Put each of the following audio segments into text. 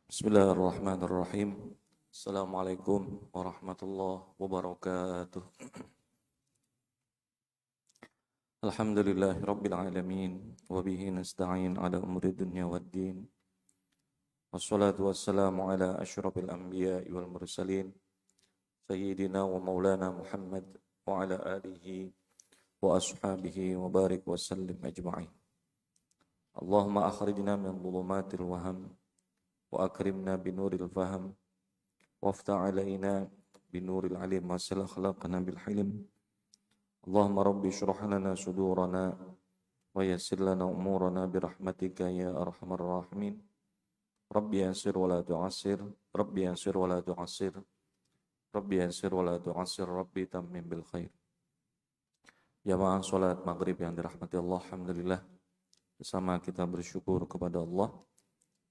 Bismillahirrahmanirrahim. Assalamualaikum warahmatullahi wabarakatuh. Alhamdulillahi rabbil alamin wa bihi nasta'in ala umuri dunya waddin. Wassalatu wassalamu ala asyrafil anbiya'i wal mursalin sayyidina wa maulana Muhammad wa ala alihi wa ashabihi wa barik wa sallim ajma'in. Allahumma akhrijna min dhulumatil waham wa akrimna binuril faham waftah alaina binuril alim wasil akhlaqana bil hilm. Allahumma rabbi syrah lana sudurana wa yassir lana umurana birahmatika ya arhamar rahimin. Rabbi yassir wa la tu'assir, Rabbi yassir wa la tu'assir, Rabbi yassir wa la tu'assir, Rabbi tammim bil khair. Jamaah salat maghrib yang dirahmati Allah, alhamdulillah bersama kita bersyukur kepada Allah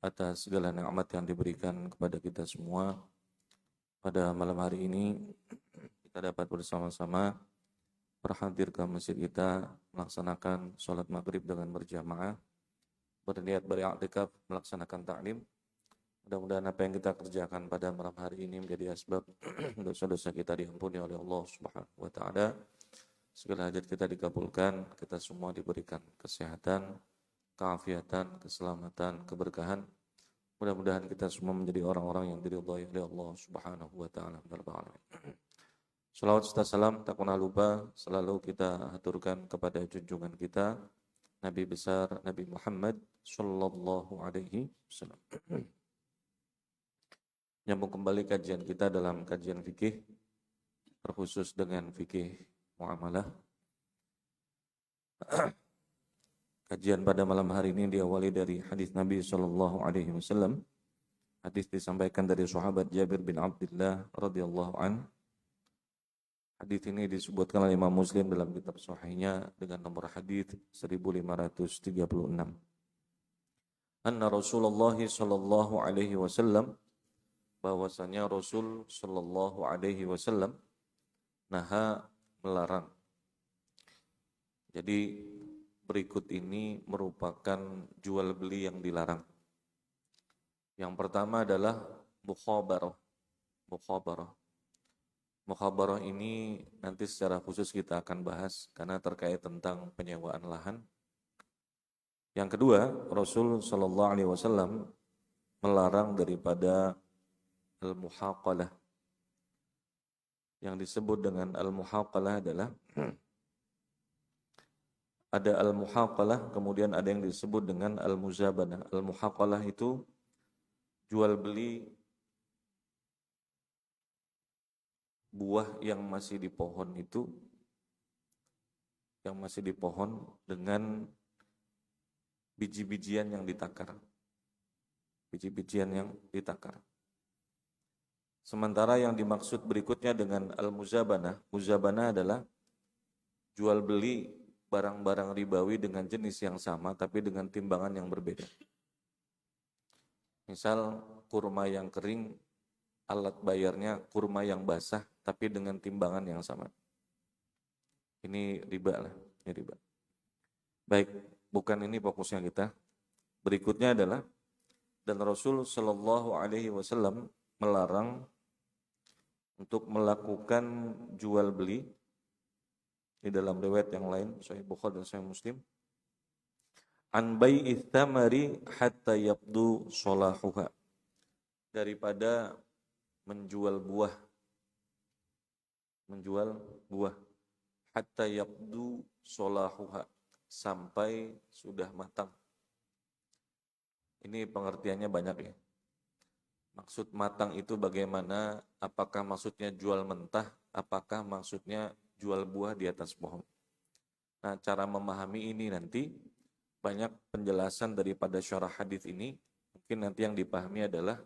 atas segala nikmat yang diberikan kepada kita semua. Pada malam hari ini kita dapat bersama-sama berhadir ke masjid kita melaksanakan sholat maghrib dengan berjamaah, berniat beriktikaf melaksanakan ta'lim. Mudah-mudahan apa yang kita kerjakan pada malam hari ini menjadi asbab dosa-dosa kita diampuni oleh Allah Subhanahu wa taala. Segala hajat kita dikabulkan, kita semua diberikan kesehatan, keafiatan, keselamatan, keberkahan. Mudah-mudahan kita semua menjadi orang-orang yang diridhai oleh Allah Subhanahu wa taala. Salawat serta salam tak pernah lupa selalu kita haturkan kepada junjungan kita Nabi besar Nabi Muhammad sallallahu alaihi wasallam. Nyambung kembali kajian kita dalam kajian fikih, terkhusus dengan fikih muamalah. Kajian pada malam hari ini diawali dari hadis Nabi sallallahu alaihi wasallam. Hadis disampaikan dari sahabat Jabir bin Abdullah radhiyallahu an. Hadis ini disebutkan oleh Imam Muslim dalam kitab sahihnya dengan nomor hadis 1536. Anna Rasulullah sallallahu alaihi wasallam, bahwasanya Rasul sallallahu alaihi wasallam naha, melarang. Jadi berikut ini merupakan jual beli yang dilarang. Yang pertama adalah mukhabarah. Mukhabarah ini nanti secara khusus kita akan bahas karena terkait tentang penyewaan lahan. Yang kedua, Rasul sallallahu alaihi wasallam melarang daripada al-muhaqalah. Yang disebut dengan al-muhaqalah adalah ada al-muhaqalah, kemudian ada yang disebut dengan al-muzabanah. Al-muhaqalah itu jual beli buah yang masih di pohon itu, yang masih di pohon dengan biji-bijian yang ditakar. Biji-bijian yang ditakar. Sementara yang dimaksud berikutnya dengan al-muzabanah, muzabana adalah jual beli barang-barang ribawi dengan jenis yang sama tapi dengan timbangan yang berbeda. Misal kurma yang kering, alat bayarnya kurma yang basah tapi dengan timbangan yang sama. Ini riba lah, ini riba. Baik, bukan ini fokusnya kita. Berikutnya adalah dan Rasul sallallahu alaihi wasallam melarang untuk melakukan jual beli di dalam riwayat yang lain, Sahih Bukhari dan Sahih Muslim. An bai'ith thamari hatta yabdu salahuha. Daripada menjual buah hatta yabdu salahuha, sampai sudah matang. Ini pengertiannya banyak ya. Maksud matang itu bagaimana? Apakah maksudnya jual mentah? Apakah maksudnya jual buah di atas pohon? Nah, cara memahami ini nanti banyak penjelasan daripada syarah hadis ini. Mungkin nanti yang dipahami adalah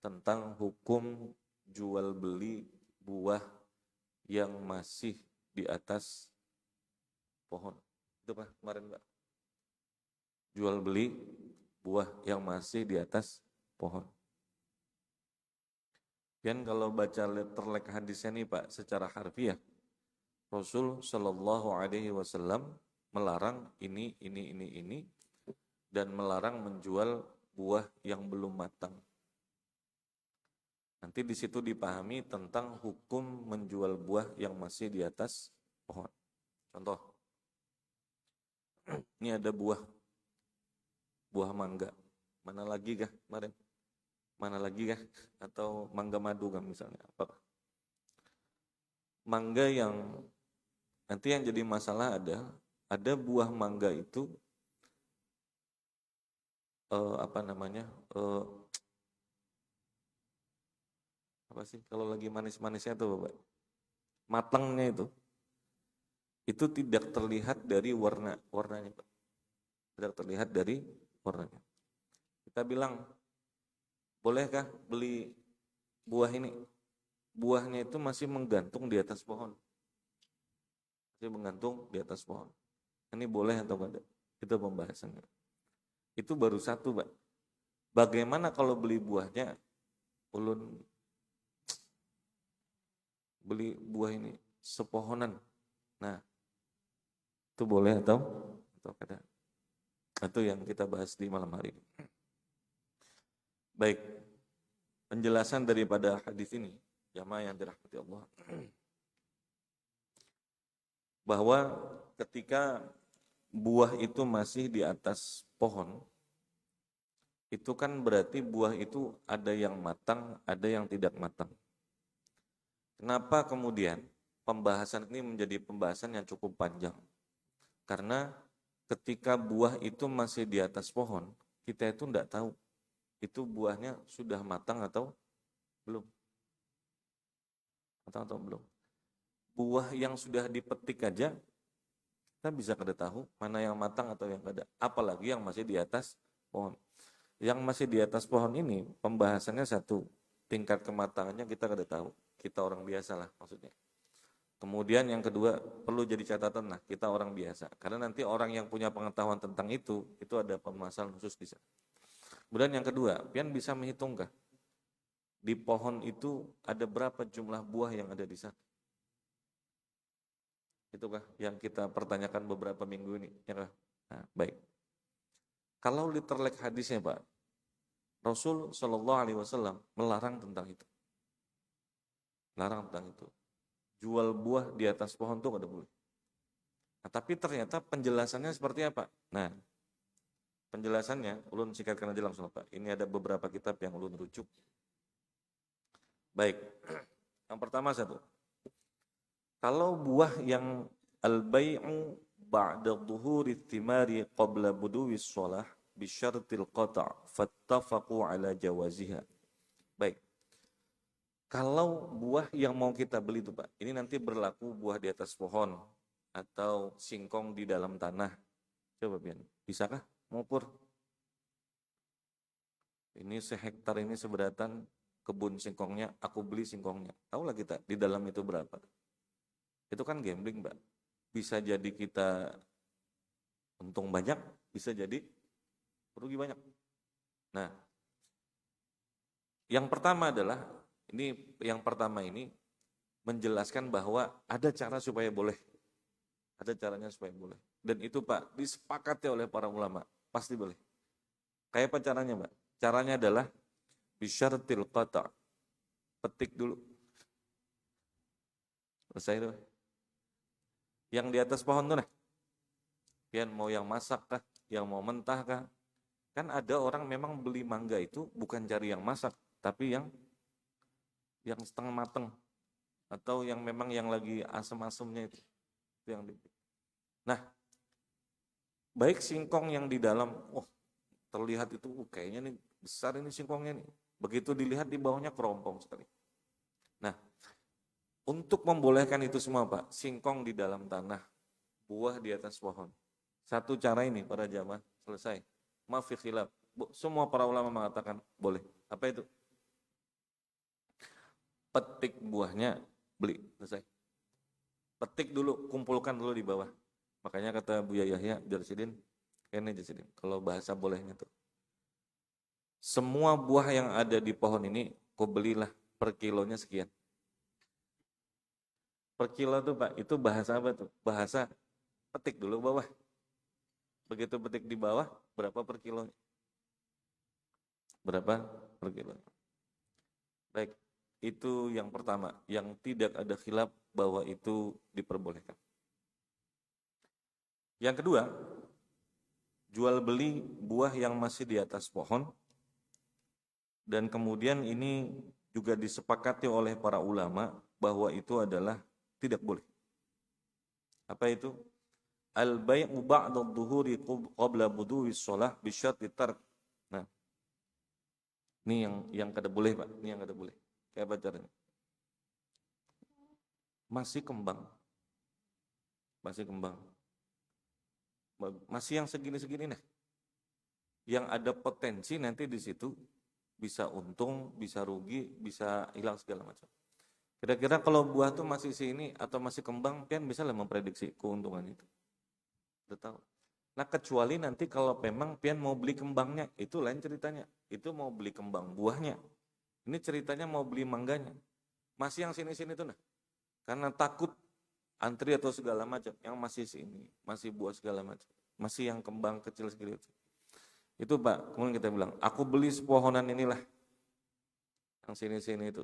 tentang hukum jual beli buah yang masih di atas pohon. Itu Pak kemarin Pak. Jual beli buah yang masih di atas pohon. Dan kalau baca terlek hadisnya nih Pak secara harfiah, Rasul Shallallahu Alaihi Wasallam melarang ini dan melarang menjual buah yang belum matang. Nanti di situ dipahami tentang hukum menjual buah yang masih di atas pohon. Contoh, ini ada buah mangga. Mana lagi kah kemarin? Mana lagi kah? Atau mangga madu kan misalnya. Apa? Mangga yang nanti yang jadi masalah ada buah mangga itu apa sih kalau lagi manis-manisnya tuh Bapak? Matangnya itu tidak terlihat dari warnanya Pak. Tidak terlihat dari warnanya. Kita bilang, bolehkah beli buah ini? Buahnya itu masih menggantung di atas pohon. Masih menggantung di atas pohon. Ini boleh atau tidak? Itu pembahasannya. Itu baru satu, Pak. Bagaimana kalau beli buahnya, ulun beli buah ini sepohonan. Nah, itu boleh atau tidak? Itu yang kita bahas di malam hari ini. Baik, penjelasan daripada hadis ini, jamaah yang dirahmati Allah, bahwa ketika buah itu masih di atas pohon, itu kan berarti buah itu ada yang matang, ada yang tidak matang. Kenapa kemudian pembahasan ini menjadi pembahasan yang cukup panjang? Karena ketika buah itu masih di atas pohon, kita itu tidak tahu itu buahnya sudah matang atau belum. Atau belum. Buah yang sudah dipetik aja, kita bisa kada tahu mana yang matang atau yang kada. Apalagi yang masih di atas pohon. Yang masih di atas pohon ini, pembahasannya satu, tingkat kematangannya kita kada tahu. Kita orang biasa lah maksudnya. Kemudian yang kedua, perlu jadi catatan lah, kita orang biasa. Karena nanti orang yang punya pengetahuan tentang itu ada permasalahan khusus di sana. Kemudian yang kedua, pian bisa menghitungkah di pohon itu ada berapa jumlah buah yang ada di sana? Itukah yang kita pertanyakan beberapa minggu ini? Ya, nah, baik. Kalau diterlek hadisnya Pak, Rasul Shallallahu Alaihi Wasallam melarang tentang itu. Larang tentang itu. Jual buah di atas pohon itu kada boleh. Nah, tapi ternyata penjelasannya seperti apa? Nah, penjelasannya, ulun singkatkan aja langsung Pak. Ini ada beberapa kitab yang ulun rujuk. Baik, yang pertama satu. Kalau buah yang al-bai'u ba'da dhuhuri thimari qabla buduwis shalah bisyartil qata' fattafaqu ala jawaziha. Baik. Kalau buah yang mau kita beli itu Pak, ini nanti berlaku buah di atas pohon atau singkong di dalam tanah. Coba Pian, bisakah mupur? Ini sehektar ini seberatan kebun singkongnya, aku beli singkongnya. Tahulah kita di dalam itu berapa. Itu kan gambling Mbak. Bisa jadi kita untung banyak, bisa jadi rugi banyak. Nah, yang pertama adalah, yang pertama ini menjelaskan bahwa ada cara supaya boleh. Ada caranya supaya boleh. Dan itu Pak, disepakati oleh para ulama, pasti boleh. Kayak apa caranya Mbak? Caranya adalah bisyartil qata'. Petik dulu. Selesai itu. Yang di atas pohon tuh nah. Pian mau yang masak kah? Yang mau mentah kah? Kan ada orang memang beli mangga itu bukan cari yang masak, tapi yang setengah mateng atau yang memang yang lagi asem-asemnya itu yang Nah, baik singkong yang di dalam, terlihat itu kayaknya nih besar ini singkongnya nih. Begitu dilihat di bawahnya kerompong sekali. Nah, untuk membolehkan itu semua Pak, singkong di dalam tanah, buah di atas pohon. Satu cara ini para jamaah selesai. Maaf fi khilaf. Semua para ulama mengatakan boleh. Apa itu? Petik buahnya, beli, selesai. Petik dulu, kumpulkan dulu di bawah. Makanya kata Buya Yahya Jarsidin, kayaknya Jarsidin, kalau bahasa bolehnya tuh. Semua buah yang ada di pohon ini, kau belilah per kilonya sekian. Per kilo tuh Pak, itu bahasa apa tuh? Bahasa petik dulu bawah. Begitu petik di bawah, berapa per kilo? Berapa per kilo? Baik, itu yang pertama, yang tidak ada khilaf bahwa itu diperbolehkan. Yang kedua, jual beli buah yang masih di atas pohon, dan kemudian ini juga disepakati oleh para ulama bahwa itu adalah tidak boleh. Apa itu? Al-bai'u ba'da dhuhuri qabla buduwi shalah bisyarti tark. Nah, ini yang kada boleh, Pak. Ini yang kada boleh. Kayak apa caranya? Masih kembang. Masih kembang. Masih yang segini-segini nih. Yang ada potensi nanti di situ bisa untung, bisa rugi, bisa hilang segala macam. Kira-kira kalau buah tuh masih sini atau masih kembang, pian bisa lah memprediksi keuntungan itu. Udah tahu. Nah, kecuali nanti kalau memang pian mau beli kembangnya, itu lain ceritanya. Itu mau beli kembang buahnya. Ini ceritanya mau beli mangganya. Masih yang sini-sini tuh nah. Karena takut antri atau segala macam, yang masih sini, masih buah segala macam. Masih yang kembang kecil segitu. Itu Pak, kemudian kita bilang, aku beli sepohonan inilah. Yang sini-sini itu.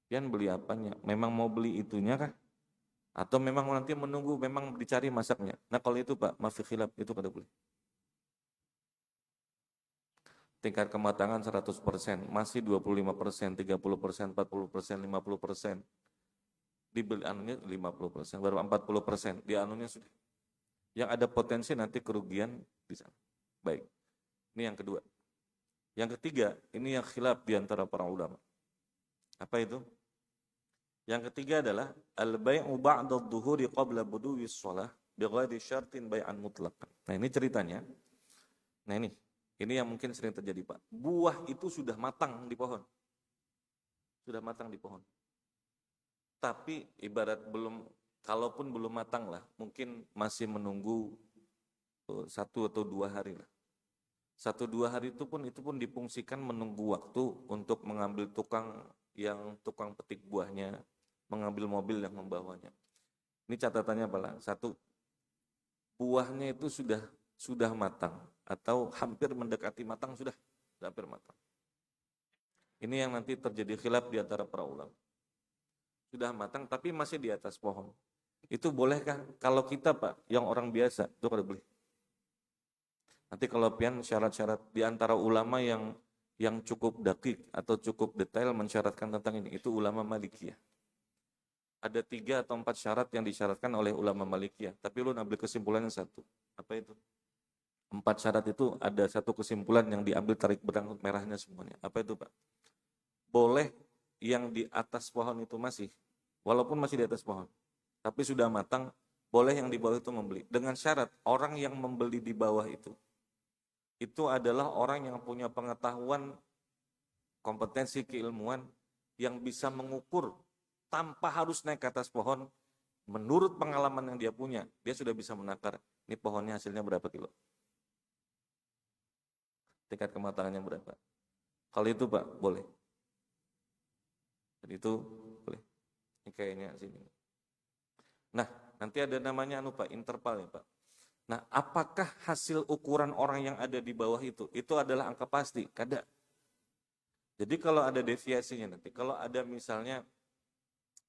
Pian beli apanya? Memang mau beli itunya kah? Atau memang nanti menunggu, memang dicari masaknya? Nah kalau itu Pak, mafi khilaf, itu kada boleh. Tingkat kematangan 100%, masih 25%, 30%, 40%, 50%. Dibeli anunya 50%, baru 40%, di anunya sudah. Yang ada potensi nanti kerugian di sana. Baik, ini yang kedua. Yang ketiga, ini yang khilaf di antara para ulama. Apa itu? Yang ketiga adalah al-bai'u ba'da dhuhuri qabla buduwi shalah bighairi syartin bai'an mutlaqan. Nah, ini ceritanya. Nah, ini yang mungkin sering terjadi, Pak. Buah itu sudah matang di pohon. Sudah matang di pohon. Tapi ibarat belum, kalaupun belum matang lah, mungkin masih menunggu 1 atau 2 hari lah. 1-2 hari itu pun difungsikan menunggu waktu untuk mengambil tukang petik buahnya, mengambil mobil yang membawanya. Ini catatannya apa? Satu, buahnya itu sudah matang atau hampir mendekati matang, sudah hampir matang. Ini yang nanti terjadi khilaf di antara para ulama. Sudah matang tapi masih di atas pohon. Itu bolehkah? Kalau kita Pak, yang orang biasa, itu kada boleh. Nanti kalau pian syarat-syarat di antara ulama yang cukup dakik atau cukup detail mensyaratkan tentang ini, itu ulama Malikiyah. Ada 3 atau 4 syarat yang disyaratkan oleh ulama Malikiyah, tapi lu ambil kesimpulannya satu. Apa itu? 4 syarat itu ada satu kesimpulan yang diambil tarik benang merahnya semuanya. Apa itu Pak? Boleh yang di atas pohon itu masih, walaupun masih di atas pohon, tapi sudah matang, boleh yang di bawah itu membeli. Dengan syarat orang yang membeli di bawah itu adalah orang yang punya pengetahuan, kompetensi keilmuan, yang bisa mengukur tanpa harus naik ke atas pohon. Menurut pengalaman yang dia punya, dia sudah bisa menakar, ini pohonnya hasilnya berapa kilo, tingkat kematangannya berapa. Kalau itu Pak, boleh. Dan itu boleh. Ini kayaknya sini. Nah, nanti ada namanya Pak, interval ya Pak. Nah, apakah hasil ukuran orang yang ada di bawah itu adalah angka pasti? Kada. Jadi kalau ada deviasinya nanti, kalau ada misalnya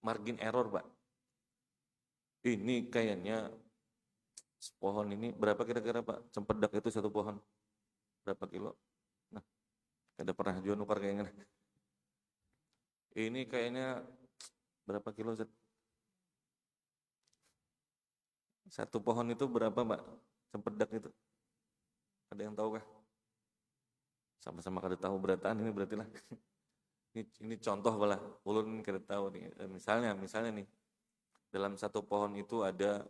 margin error Pak, ini kayaknya pohon ini berapa kira-kira Pak? Cempedak itu satu pohon berapa kilo? Nah, kada pernah jual nukar kayaknya. Ini kayaknya berapa kilo Zat? Satu pohon itu berapa Pak? Cempedak itu? Ada yang tahu kah? Sama-sama kada tahu berataan ini berarti lah. Ini contoh lah, ulun kada tahu nih. Misalnya nih, dalam satu pohon itu ada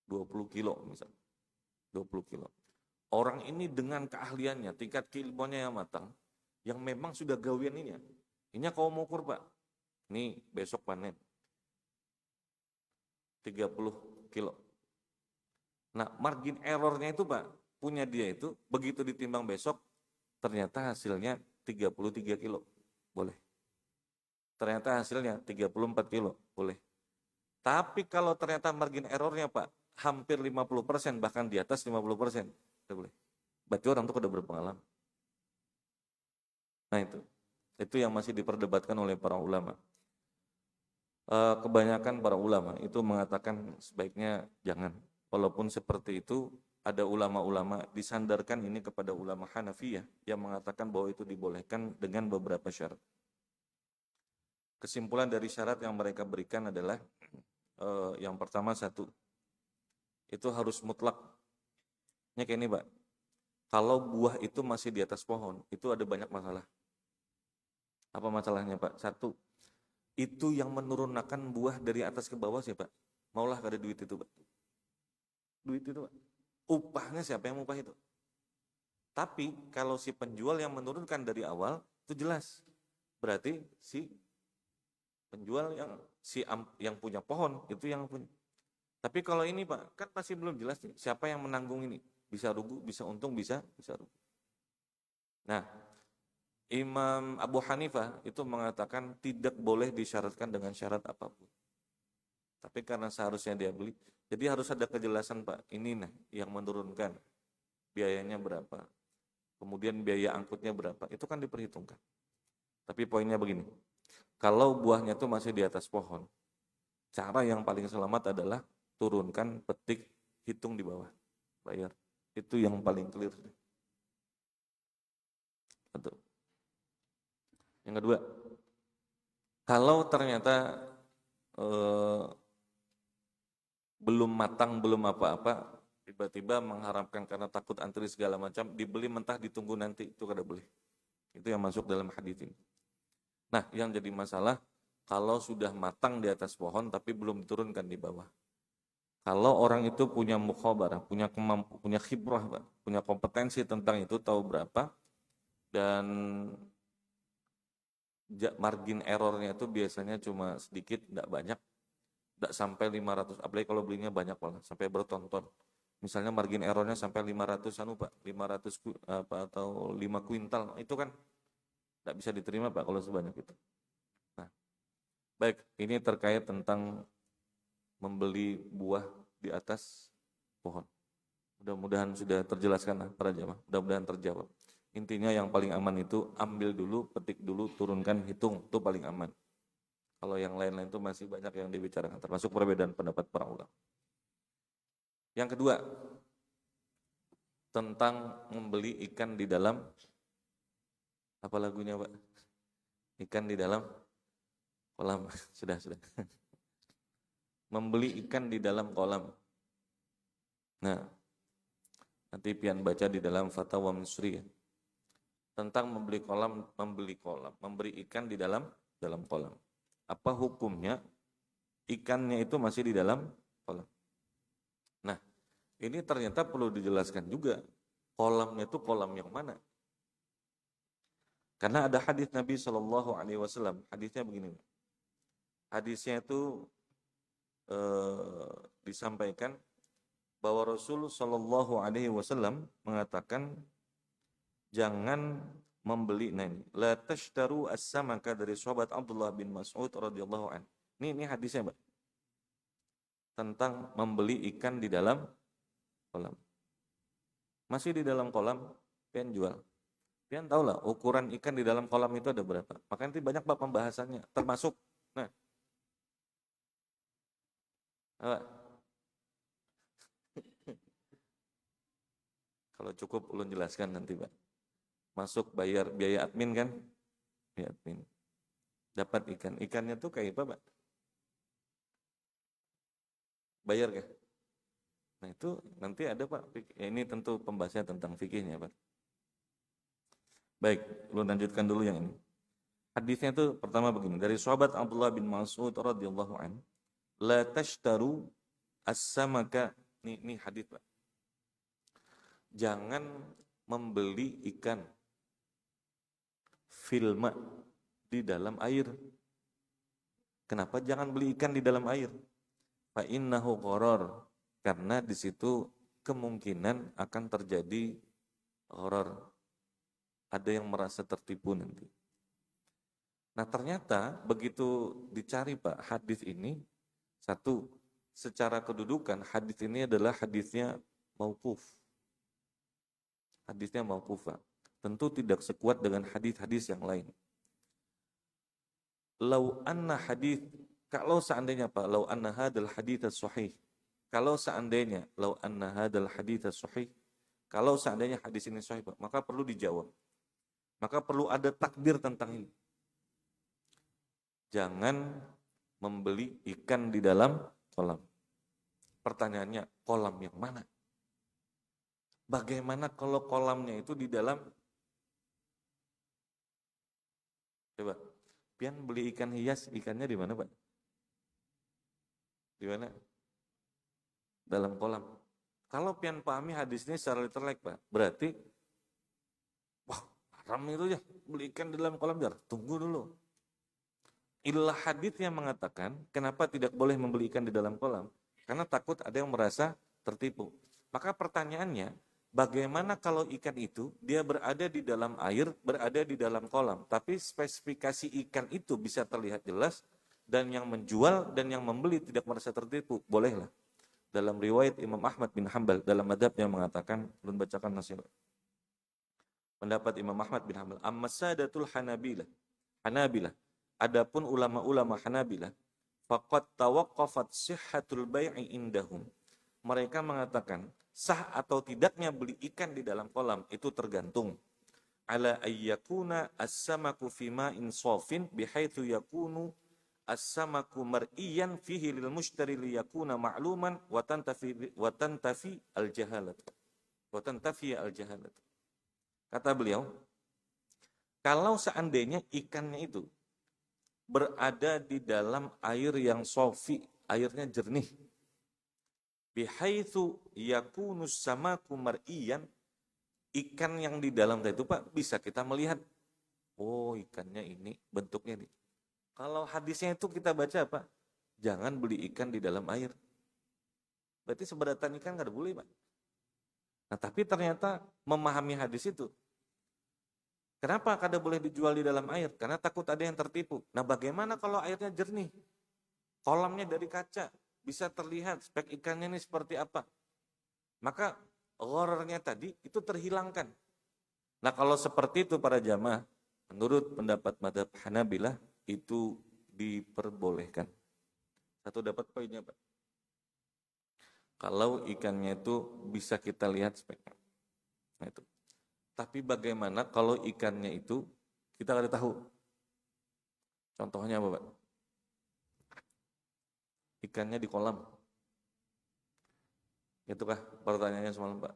20 kilo misal. 20 kilo. Orang ini dengan keahliannya, tingkat keilmuannya yang matang, yang memang sudah gawian ini kau mau ukur Pak. Ini besok panen. 30 kilo. Nah, margin errornya itu Pak, punya dia itu, begitu ditimbang besok, ternyata hasilnya 33 kilo. Boleh. Ternyata hasilnya 34 kilo. Boleh. Tapi kalau ternyata margin errornya Pak, hampir 50%, bahkan di atas 50%. Tidak boleh. Berarti orang itu udah berpengalaman. Nah itu yang masih diperdebatkan oleh para ulama. Kebanyakan para ulama itu mengatakan sebaiknya jangan. Walaupun seperti itu, ada ulama-ulama disandarkan ini kepada ulama Hanafiyah yang mengatakan bahwa itu dibolehkan dengan beberapa syarat. Kesimpulan dari syarat yang mereka berikan adalah yang pertama satu, itu harus mutlak. Ini kayak ini Pak, kalau buah itu masih di atas pohon, itu ada banyak masalah. Apa masalahnya Pak? Satu, itu yang menurunkan buah dari atas ke bawah siapa? Maulah kada duit itu Pak. Duit itu Pak. Upahnya siapa yang upah itu? Tapi kalau si penjual yang menurunkan dari awal, itu jelas. Berarti si penjual yang punya pohon, itu yang punya. Tapi kalau ini Pak, kan masih belum jelas nih, siapa yang menanggung ini. Bisa rugi, bisa untung, bisa rugi. Nah, Imam Abu Hanifah itu mengatakan tidak boleh disyaratkan dengan syarat apapun. Tapi karena seharusnya dia beli, jadi harus ada kejelasan Pak, ini nah yang menurunkan, biayanya berapa, kemudian biaya angkutnya berapa, itu kan diperhitungkan. Tapi poinnya begini, kalau buahnya itu masih di atas pohon, cara yang paling selamat adalah turunkan, petik, hitung di bawah, bayar. Itu yang paling clear. Satu. Yang kedua, kalau ternyata belum matang, belum apa-apa, tiba-tiba mengharapkan karena takut antri segala macam, dibeli mentah ditunggu nanti, itu kada boleh. Itu yang masuk dalam hadis ini. Nah, yang jadi masalah, kalau sudah matang di atas pohon tapi belum diturunkan di bawah. Kalau orang itu punya mukhabarah, punya kemampuan, punya khibrah, punya kompetensi tentang itu, tahu berapa, dan margin errornya itu biasanya cuma sedikit, tidak banyak, tidak sampai 500, apalagi kalau belinya banyak banget, sampai bertonton. Misalnya margin errornya sampai 500 Pak, 500 apa atau 5 kuintal, itu kan tidak bisa diterima Pak kalau sebanyak itu. Nah, baik, ini terkait tentang membeli buah di atas pohon. Mudah-mudahan sudah terjelaskan para jamaah, mudah-mudahan terjawab. Intinya yang paling aman itu ambil dulu, petik dulu, turunkan, hitung, itu paling aman. Kalau yang lain-lain itu masih banyak yang dibicarakan, termasuk perbedaan pendapat para ulama. Yang kedua, tentang membeli ikan di dalam, apa lagunya Pak? Ikan di dalam kolam, sudah. Membeli ikan di dalam kolam. Nah, nanti pian baca di dalam Fatwa Misri ya. Tentang membeli memberi ikan di dalam kolam. Apa hukumnya? Ikannya itu masih di dalam kolam. Nah, ini ternyata perlu dijelaskan juga. Kolamnya itu kolam yang mana? Karena ada hadis Nabi SAW. Hadisnya begini. Hadisnya itu disampaikan bahwa Rasul Shallallahu Alaihi Wasallam mengatakan jangan membeli, nah ini, la tashtaru as-samaka, dari sahabat Abdullah bin Mas'ud radhiyallahu an. Ini hadisnya Mbak, tentang membeli ikan di dalam kolam. Masih di dalam kolam, pian jual. Pian tahu lah ukuran ikan di dalam kolam itu ada berapa. Maka nanti banyak Mbak pembahasannya, termasuk, nah, Mbak, kalau cukup ulun jelaskan nanti Mbak. Masuk bayar biaya admin kan? Biaya admin. Dapat ikan. Ikannya tuh kayak apa Mbak? Bayar kah? Nah itu nanti ada Pak. Ini tentu pembahasannya tentang fikihnya Pak. Baik, ulun lanjutkan dulu yang ini. Hadisnya itu pertama begini, dari sahabat Abdullah bin Mas'ud radhiyallahu an, la tashtaru as-samaka, ini hadis Pak. Jangan membeli ikan filma di dalam air. Kenapa jangan beli ikan di dalam air? Fa innahu gharar, karena di situ kemungkinan akan terjadi gharar. Ada yang merasa tertipu nanti. Nah ternyata begitu dicari Pak hadis ini, satu, secara kedudukan hadis ini adalah hadisnya mauquf. Hadisnya mauquf. Tentu tidak sekuat dengan hadis-hadis yang lain. Lau anna hadis, kalau seandainya Pak, lau anna hadal hadits sahih. Kalau seandainya lau anna hadal hadits sahih, kalau seandainya hadis ini sahih, Pak, maka perlu dijawab. Maka perlu ada takbir tentang ini. Jangan membeli ikan di dalam kolam. Pertanyaannya, kolam yang mana? Bagaimana kalau kolamnya itu di dalam? Coba, pian beli ikan hias, ikannya di mana, Pak? Di mana? Dalam kolam. Kalau pian pahami hadis ini secara literal, Pak, berarti wah, haram itu ya, beli ikan di dalam kolam. Tunggu dulu. Ilah hadis yang mengatakan, kenapa tidak boleh membeli ikan di dalam kolam? Karena takut ada yang merasa tertipu. Maka pertanyaannya, bagaimana kalau ikan itu dia berada di dalam air, berada di dalam kolam, tapi spesifikasi ikan itu bisa terlihat jelas, dan yang menjual dan yang membeli tidak merasa tertipu? Bolehlah. Dalam riwayat Imam Ahmad bin Hanbal, dalam madhabnya mengatakan, belum bacakan nasihat. Pendapat Imam Ahmad bin Hanbal, Amma-sadatul Hanabilah. Adapun ulama-ulama Hanabilah, faqad tawaqqafat sihhatul bai'i indahum. Mereka mengatakan sah atau tidaknya beli ikan di dalam kolam itu tergantung ala ayyakuna as-samaku fi ma'in shafin bihaitsu yakunu as-samaku mar'iyan fihi lil mushtari liyakuna ma'luman wa tantafi al-jahalat. Wa tantafi al-jahalat. Kata beliau, kalau seandainya ikannya itu berada di dalam air yang sofi, airnya jernih, bihaitsu yakunus samaku mar'iyan, ikan yang di dalam itu Pak bisa kita melihat, oh ikannya ini bentuknya ini. Kalau hadisnya itu kita baca Pak, jangan beli ikan di dalam air. Berarti seberatan ikan nggak boleh Pak. Nah tapi ternyata memahami hadis itu, kenapa kada boleh dijual di dalam air? Karena takut ada yang tertipu. Nah bagaimana kalau airnya jernih? Kolamnya dari kaca, bisa terlihat spek ikannya ini seperti apa. Maka ghorornya tadi itu terhilangkan. Nah kalau seperti itu para jamaah, menurut pendapat madhab Hanabilah itu diperbolehkan. Satu dapat poinnya Pak. Kalau ikannya itu bisa kita lihat speknya. Nah itu. Tapi bagaimana kalau ikannya itu kita ada tahu? Contohnya apa Pak? Ikannya di kolam. Itukah pertanyaannya semalam Pak?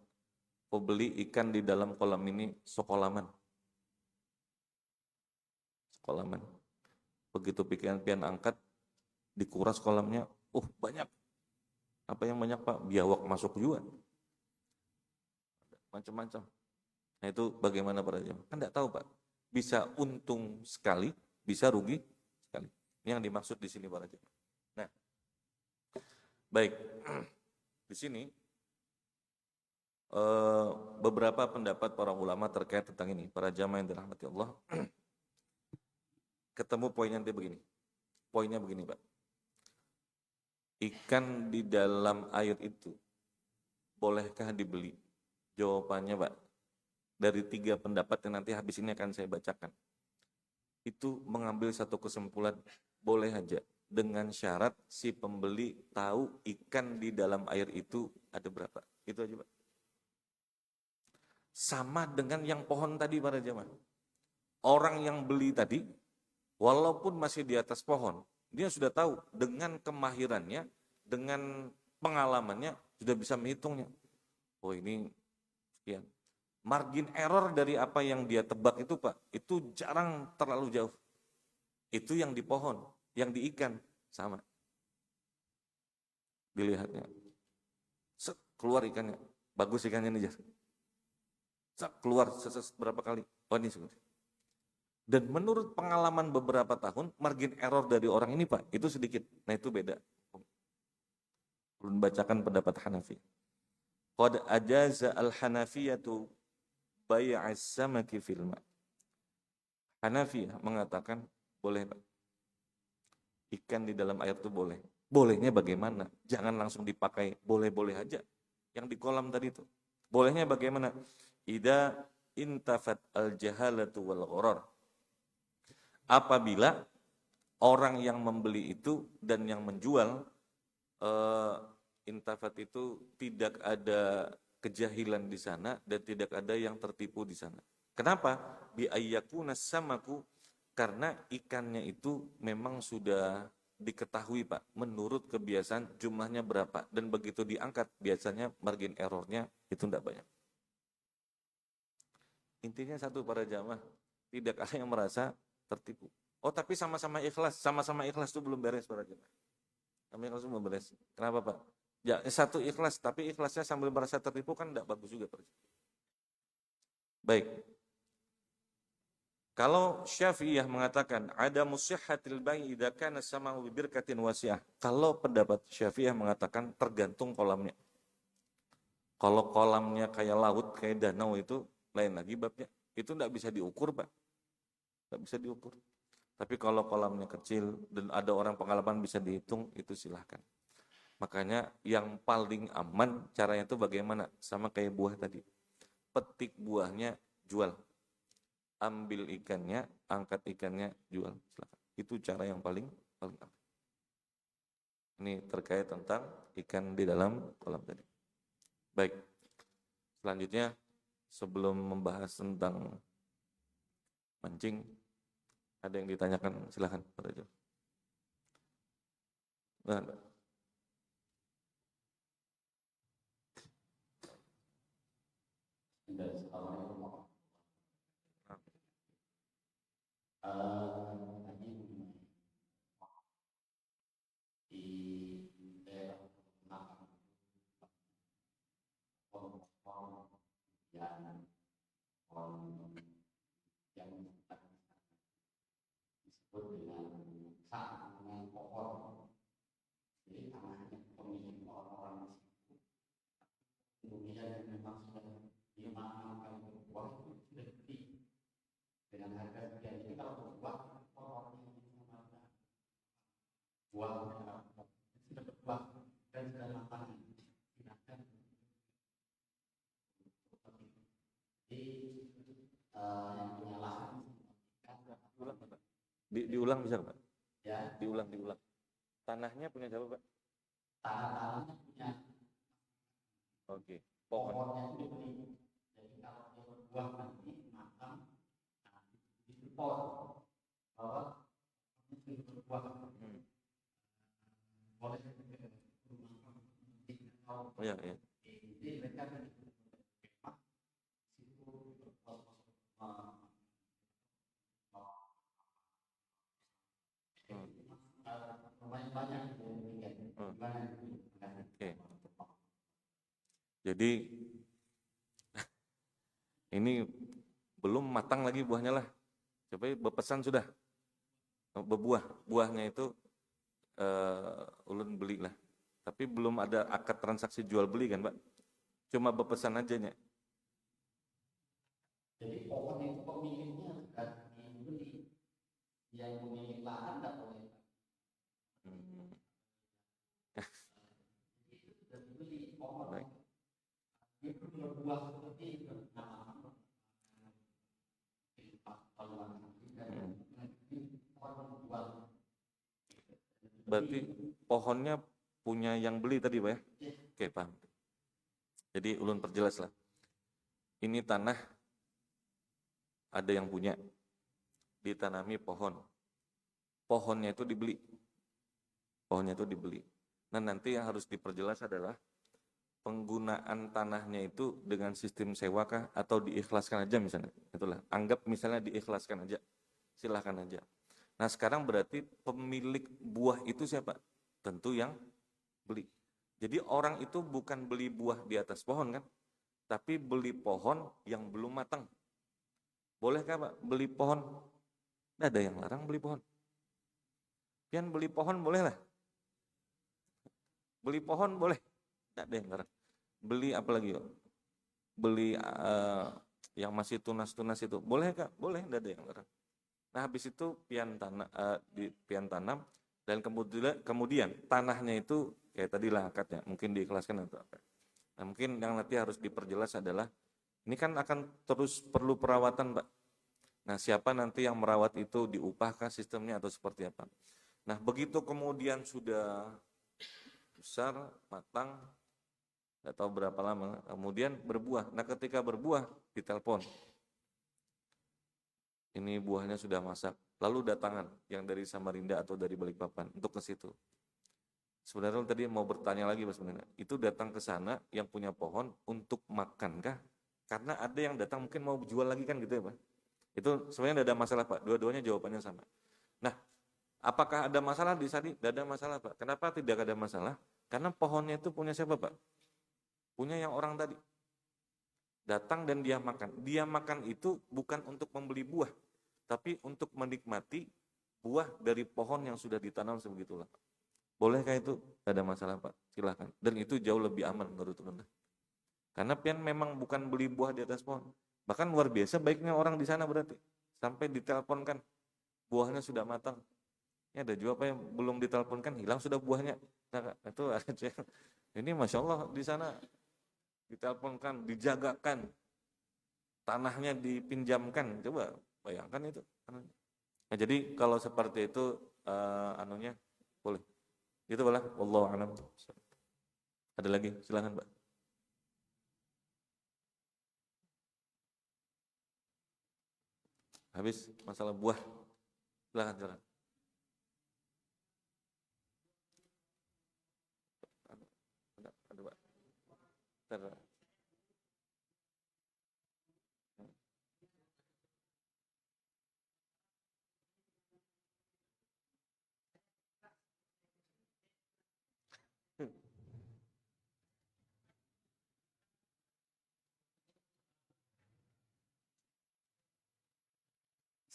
Kau beli ikan di dalam kolam ini sekolaman. Sekolaman. Begitu pian angkat, dikuras kolamnya, banyak. Apa yang banyak Pak? Biawak masuk juga. Macam-macam. Nah itu bagaimana para jemaah? Kan tidak tahu Pak. Bisa untung sekali, bisa rugi sekali. Ini yang dimaksud di sini para jemaah. Nah, baik. Di sini beberapa pendapat para ulama terkait tentang ini. Para jamaah yang dirahmati Allah. Ketemu poinnya nanti begini. Poinnya begini Pak. Ikan di dalam air itu bolehkah dibeli? Jawabannya Pak, dari 3 pendapat yang nanti habis ini akan saya bacakan, itu mengambil satu kesimpulan, boleh aja, dengan syarat si pembeli tahu ikan di dalam air itu ada berapa. Itu aja Pak. Sama dengan yang pohon tadi para jemaah. Orang yang beli tadi, walaupun masih di atas pohon, dia sudah tahu dengan kemahirannya, dengan pengalamannya, sudah bisa menghitungnya. Oh ini sekian. Margin error dari apa yang dia tebak itu Pak, itu jarang terlalu jauh. Itu yang di pohon, yang di ikan, sama. Dilihatnya. Keluar ikannya, bagus ikannya nih. Keluar berapa kali, oh ini seperti. Dan menurut pengalaman beberapa tahun, margin error dari orang ini Pak, itu sedikit. Nah itu beda. Belum bacakan pendapat Hanafi. Qad ajaza al-Hanafiyatu bai'as samaki fil ma'. Hanafi mengatakan boleh Pak. Ikan di dalam air itu boleh. Bolehnya bagaimana? Jangan langsung dipakai boleh-boleh aja. Yang di kolam tadi itu. Bolehnya bagaimana? Ida intafat al-jahalatu wal gharar. Apabila orang yang membeli itu dan yang menjual intafat itu tidak ada kejahilan di sana dan tidak ada yang tertipu di sana. Kenapa? Bi ayyakuna samaku, karena ikannya itu memang sudah diketahui Pak, menurut kebiasaan jumlahnya berapa, dan begitu diangkat biasanya margin errornya itu tidak banyak. Intinya satu para jamaah, tidak ada yang merasa tertipu. Oh tapi sama-sama ikhlas itu belum beres para jamaah. Sama ikhlas itu belum beres. Kenapa Pak? Ya satu ikhlas, tapi ikhlasnya sambil merasa tertipu kan tidak bagus juga Pak. Baik. Kalau Syafi'iyah mengatakan ada musihhatil bai idza kana sama'u bi birkatin wasi'ah. Kalau pendapat Syafi'iyah mengatakan tergantung kolamnya. Kalau kolamnya kayak laut, kayak danau itu lain lagi babnya. Itu tidak bisa diukur, Pak. Tidak bisa diukur. Tapi kalau kolamnya kecil dan ada orang pengalaman bisa dihitung, itu silahkan. Makanya yang paling aman caranya itu bagaimana? Sama kayak buah tadi. Petik buahnya, jual. Ambil ikannya, angkat ikannya, jual. Silakan. Itu cara yang paling aman. Ini terkait tentang ikan di dalam kolam tadi. Baik. Selanjutnya, sebelum membahas tentang mancing, ada yang ditanyakan, silakan Pak Rajul. Nah, diulang bisa Pak? Ya. Diulang. Tanahnya punya siapa Pak? Tanahnya punya. Oke. Pohonnya itu dibeli. Jadi kalau dia berbuah nanti matang, di pot bahwa itu berbuah. Boleh. Oh ya. Jadi mereka Oke. Jadi ini belum matang lagi buahnya lah. Coba berpesan sudah berbuah. Buahnya itu ulun beli lah. Tapi belum ada akad transaksi jual beli kan Pak? Cuma berpesan aja nya. Jadi pohon itu pemiliknya bukan dibeli. Yang pemilik lahan tidak boleh. Baik. Itu berbuah seperti itu. Berarti pohonnya punya yang beli tadi Pak ya? Oke paham. Jadi ulun perjelas lah. Ini tanah ada yang punya, ditanami pohon. Pohonnya itu dibeli. Nah nanti yang harus diperjelas adalah penggunaan tanahnya itu dengan sistem sewakah atau diikhlaskan aja misalnya. Itulah. Anggap misalnya diikhlaskan aja. Silahkan aja. Nah sekarang berarti pemilik buah itu siapa? Tentu yang beli. Jadi orang itu bukan beli buah di atas pohon kan? Tapi beli pohon yang belum matang. Bolehkah Pak beli pohon? Tidak ada yang larang beli pohon. Pian beli pohon boleh lah. Beli pohon boleh. Tidak ada yang larang. Beli apa lagi yuk? Beli yang masih tunas-tunas itu. Boleh Kak? Boleh, tidak ada yang larang. Nah habis itu pian tanam Dan kemudian tanahnya itu kayak tadi lah akadnya, mungkin diikhlaskan atau apa. Nah, mungkin yang nanti harus diperjelas adalah ini kan akan terus perlu perawatan, Pak. Nah, siapa nanti yang merawat itu, diupahkah sistemnya atau seperti apa? Nah, begitu kemudian sudah besar, matang, nggak tahu berapa lama, kemudian berbuah. Nah, ketika berbuah, ditelepon. Ini buahnya sudah masak. Lalu datangan yang dari Samarinda atau dari Balikpapan untuk ke situ. Sebenarnya tadi mau bertanya lagi Mas sebenarnya. Itu datang ke sana yang punya pohon untuk makan kah? Karena ada yang datang mungkin mau jual lagi kan gitu ya Pak. Itu sebenarnya tidak ada masalah Pak. Dua-duanya jawabannya sama. Nah, apakah ada masalah di sini? Tidak ada masalah Pak. Kenapa tidak ada masalah? Karena pohonnya itu punya siapa Pak? Punya yang orang tadi. Datang dan dia makan. Dia makan itu bukan untuk membeli buah, tapi untuk menikmati buah dari pohon yang sudah ditanam sebegitulah. Bolehkah itu? Tidak ada masalah Pak, silahkan. Dan itu jauh lebih aman menurut Anda. Karena pian memang bukan beli buah di atas pohon. Bahkan luar biasa baiknya orang di sana berarti. Sampai diteleponkan, buahnya sudah matang. Ini ada juga Pak yang belum diteleponkan, hilang sudah buahnya. Nah, itu ada ini Masya Allah di sana diteleponkan, dijagakan, tanahnya dipinjamkan. Coba bayangkan itu. Nah, jadi kalau seperti itu anunya boleh. Itu boleh. Wallahu a'lam. Ada lagi? Silakan, Pak. Habis masalah buah. Silakan, silakan. Ada, Pak. Ntar.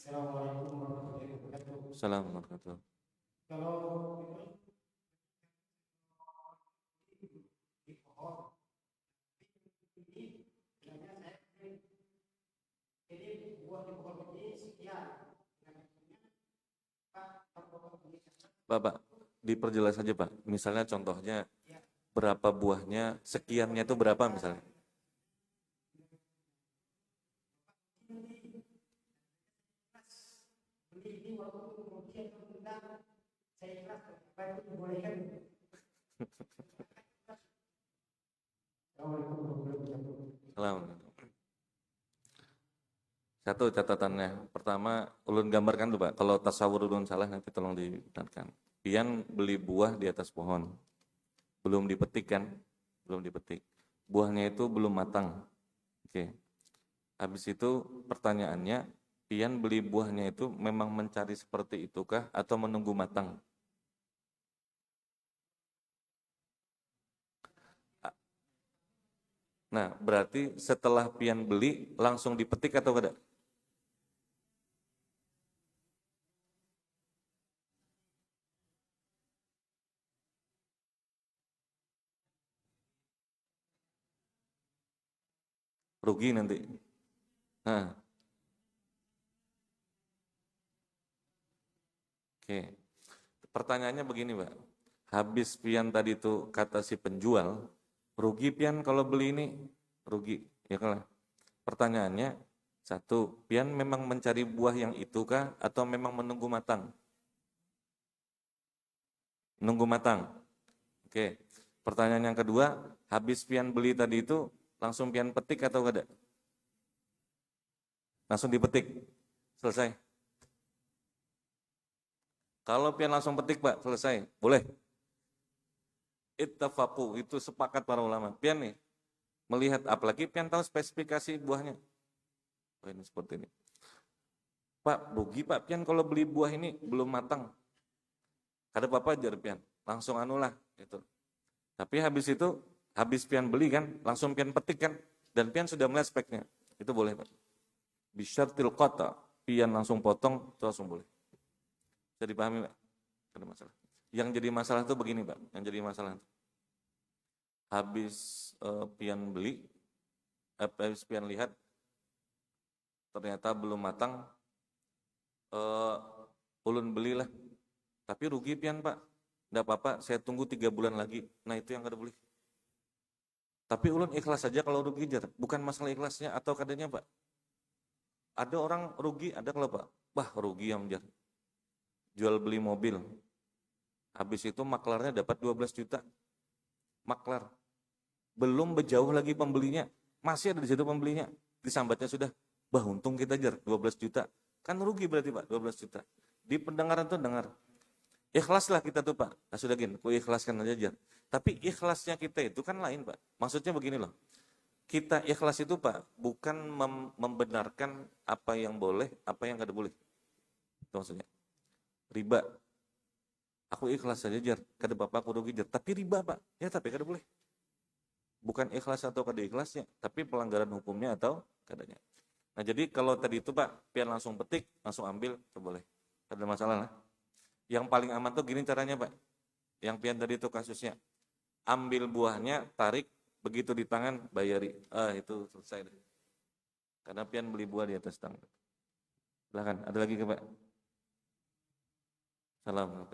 Assalamualaikum warahmatullahi wabarakatuh. Assalamualaikum. Kalau di pohon ini bilangnya saya jadi buah di pohon ini sekian. Bapak, diperjelas saja Pak. Misalnya contohnya Ya, berapa buahnya, sekiannya itu berapa misalnya? beli ini waktu kemudian tentang saya ikhlas baru dibolehkan. Assalamualaikum warahmatullahi wabarakatuh. Assalamualaikum. Satu catatannya. Pertama, ulun gambarkan dulu Pak. Kalau tasawur ulun salah nanti tolong dibenarkan. Pian beli buah di atas pohon. Belum dipetik kan? Belum dipetik. Buahnya itu belum matang. Oke. Habis itu pertanyaannya, pian beli buahnya itu memang mencari seperti itukah atau menunggu matang? Nah, berarti setelah pian beli langsung dipetik atau tidak? Rugi nanti. Nah, oke. Pertanyaannya begini, Pak. Habis pian tadi itu kata si penjual, rugi pian kalau beli ini, rugi. Ya kan? Pertanyaannya, satu, pian memang mencari buah yang itu kah atau memang menunggu matang? Menunggu matang. Oke. Pertanyaan yang kedua, habis pian beli tadi itu langsung pian petik atau tidak? Langsung dipetik. Selesai. Kalau pian langsung petik, Pak, selesai. Boleh. Ittafaqu, itu sepakat para ulama. Pian nih, melihat apalagi pian tahu spesifikasi buahnya. Oh, ini seperti ini. Pak, rugi Pak pian kalau beli buah ini belum matang. Kada apa-apa ajar pian, langsung anulah gitu. Tapi habis itu, habis pian beli kan, langsung pian petik kan, dan pian sudah melihat speknya. Itu boleh Pak. Bisyartil qata, pian langsung potong, itu langsung boleh. Bisa dipahami Pak? Ada masalah. Yang jadi masalah itu begini Pak, yang jadi masalah itu. Habis pian beli, habis pian lihat, ternyata belum matang, ulun belilah Tapi rugi pian Pak. Enggak apa-apa, saya tunggu 3 bulan lagi. Nah itu yang kada boleh. Tapi ulun ikhlas saja kalau rugi jar. Bukan masalah ikhlasnya atau kadanya Pak. Ada orang rugi, ada kalau Pak. Wah rugi yang jar. Jual beli mobil. Habis itu maklarnya dapat 12 juta. Maklar. Belum berjauh lagi pembelinya. Masih ada di situ pembelinya. Disambatnya sudah. Bah untung kita jar 12 juta. Kan rugi berarti Pak 12 juta. Di pendengaran tuh dengar. Ikhlaslah kita tuh Pak. Nah sudah gini, ku ikhlaskan aja jar. Tapi ikhlasnya kita itu kan lain Pak. Maksudnya begini loh. Kita ikhlas itu Pak, bukan membenarkan apa yang boleh, apa yang kada boleh. Itu maksudnya. Riba. Aku ikhlas saja jar, kada bapak aku rugi jar. Tapi riba Pak. Ya tapi kada boleh. Bukan ikhlas atau kada ikhlasnya, tapi pelanggaran hukumnya atau kadanya. Nah jadi kalau tadi itu Pak, pian langsung petik, langsung ambil, itu boleh. Tidak ada masalah lah. Yang paling aman tuh gini caranya Pak. Yang pian tadi itu kasusnya. Ambil buahnya, tarik, begitu di tangan, bayari. Itu selesai deh. Karena pian beli buah di atas tangan. Silahkan, ada lagi ke Pak? Salam.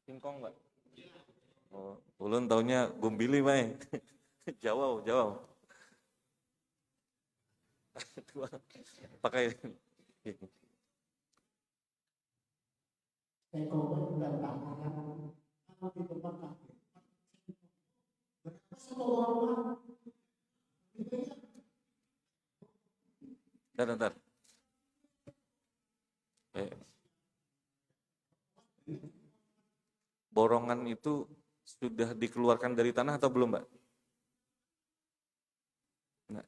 Singkong Pak? Oh, ulun taunya gumbili Pak. Jawau. Pakai Ekonomi dan tantangan di tempat kami. Semua orang Bentar. Borongan itu sudah dikeluarkan dari tanah atau belum, Mbak? Nah.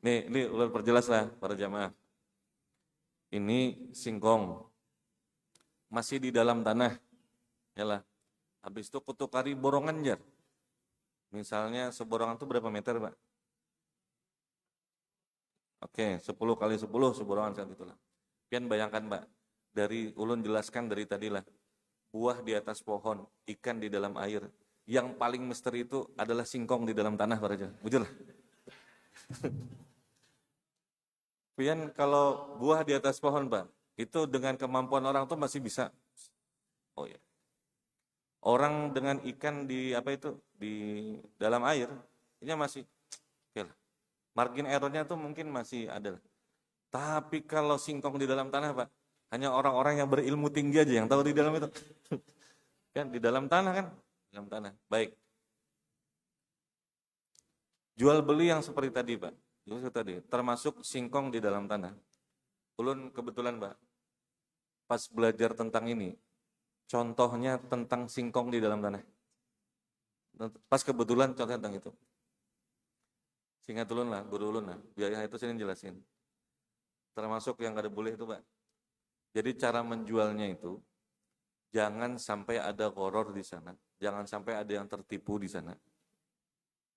Ini ulang perjelas lah para jamaah. Ini singkong masih di dalam tanah, yalah. Habis itu kutukari borongan jar. Misalnya seborongan itu berapa meter, Pak? Oke, 10 kali 10 seborongan saat itulah. Pian bayangkan, Pak, dari ulun jelaskan dari tadilah. Buah di atas pohon, ikan di dalam air. Yang paling misteri itu adalah singkong di dalam tanah, para jamaah. Bujur lah. Pian kalau buah di atas pohon Pak, itu dengan kemampuan orang tuh masih bisa. Oh ya. Orang dengan ikan di apa itu di dalam air, ini masih oke lah. Margin errornya tuh mungkin masih ada. Tapi kalau singkong di dalam tanah Pak, hanya orang-orang yang berilmu tinggi aja yang tahu di dalam itu. Kan di dalam tanah kan, dalam tanah. Baik. Jual beli yang seperti tadi Pak. Termasuk singkong di dalam tanah. Ulun kebetulan Pak, pas belajar tentang ini, contohnya tentang singkong di dalam tanah. Pas kebetulan contohnya tentang itu. Singkat ulun lah, guru ulun lah, biaya itu sini jelasin. Termasuk yang kada boleh itu Pak. Jadi cara menjualnya itu, jangan sampai ada koror di sana. Jangan sampai ada yang tertipu di sana.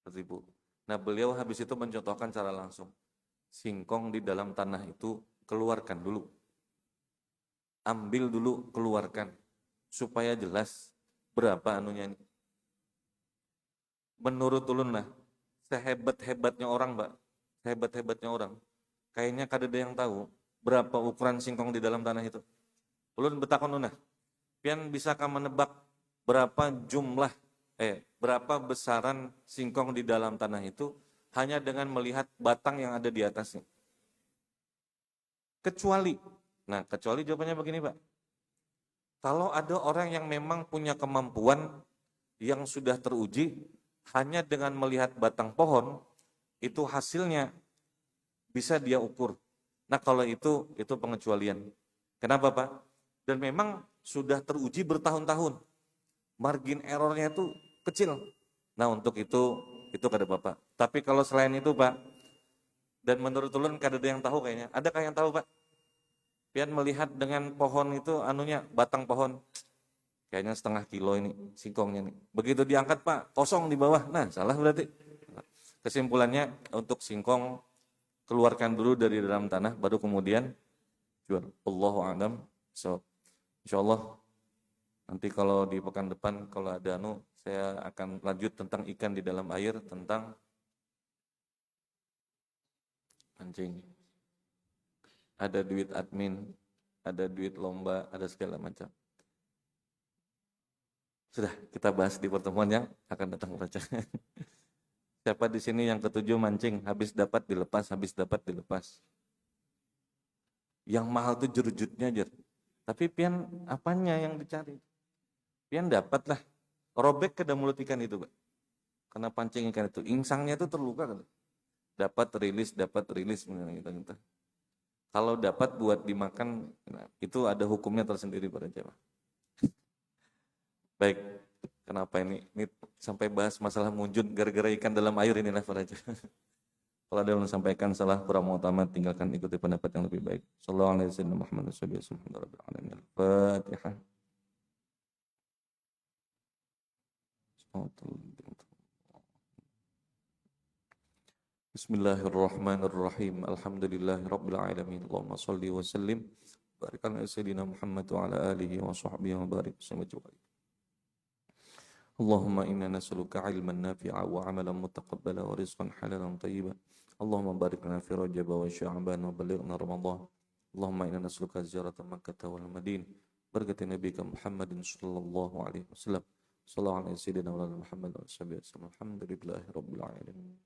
Tertipu. Nah beliau habis itu mencontohkan cara langsung. Singkong di dalam tanah itu keluarkan dulu. Ambil dulu, keluarkan. Supaya jelas berapa anunya ini. Menurut ulun lah, sehebat-hebatnya orang Mbak, sehebat-hebatnya orang, kayaknya kada ada yang tahu berapa ukuran singkong di dalam tanah itu. Ulun betakon lunah, pian bisakah menebak berapa jumlah berapa besaran singkong di dalam tanah itu hanya dengan melihat batang yang ada di atasnya. Kecuali jawabannya begini Pak. Kalau ada orang yang memang punya kemampuan yang sudah teruji, hanya dengan melihat batang pohon, itu hasilnya bisa dia ukur. Nah kalau itu pengecualian. Kenapa Pak? Dan memang sudah teruji bertahun-tahun. Margin errornya itu kecil. Nah untuk itu kada Bapak. Tapi kalau selain itu Pak, dan menurut ulun kada ada yang tahu kayaknya. Adakah yang tahu Pak? Pian melihat dengan pohon itu batang pohon. Kayaknya setengah kilo ini singkongnya nih. Begitu diangkat Pak, kosong di bawah. Nah salah berarti. Kesimpulannya untuk singkong, keluarkan dulu dari dalam tanah, baru kemudian jual. Allahu a'lam. So, insyaallah nanti kalau di pekan depan kalau ada saya akan lanjut tentang ikan di dalam air, tentang Mancing. Ada duit admin, ada duit lomba, ada segala macam. Sudah kita bahas di pertemuan yang akan datang saja. Siapa di sini yang ketujuh mancing, habis dapat dilepas, habis dapat dilepas. Yang mahal tuh jurujutnya aja. Tapi pian apanya yang dicari? Pian dapat lah. Robek ke mulut ikan itu, Pak. Karena pancing ikan itu, insangnya itu terluka kan. Dapat rilis. Gitu. Kalau dapat buat dimakan, nah, itu ada hukumnya tersendiri pada jemaah. Baik, kenapa ini sampai bahas masalah munjun gara-gara ikan dalam air inilah para jemaah. Kalau ada yang sampaikan salah kurang utama, tinggalkan ikuti pendapat yang lebih baik. Sallallahu alaihi wasallam Muhammad sallallahu alaihi wasallam. Al-Fatihah. Bismillahirrahmanirrahim. Alhamdulillahi rabbil alamin. Allahumma shalli wa sallim barik ala sayyidina Muhammad wa ala alihi wa sahbihi wa barik sallallahu. Allahumma inna nas'aluka ilman nafi'a wa 'amalan mutaqabbala wa rizqan halalan thayyiban. Allahumma barik lana fi Rajab wa Sya'ban wa ballighna Ramadan. Allahumma inna nas'aluka ziyarata Makkah wal Madinah. Barakati nabiyika Muhammadin sallallahu alaihi wasallam. Sallallahu alaihi sayyidina wa Muhammad wa sallam. Alhamdulillahi rabbil alamin.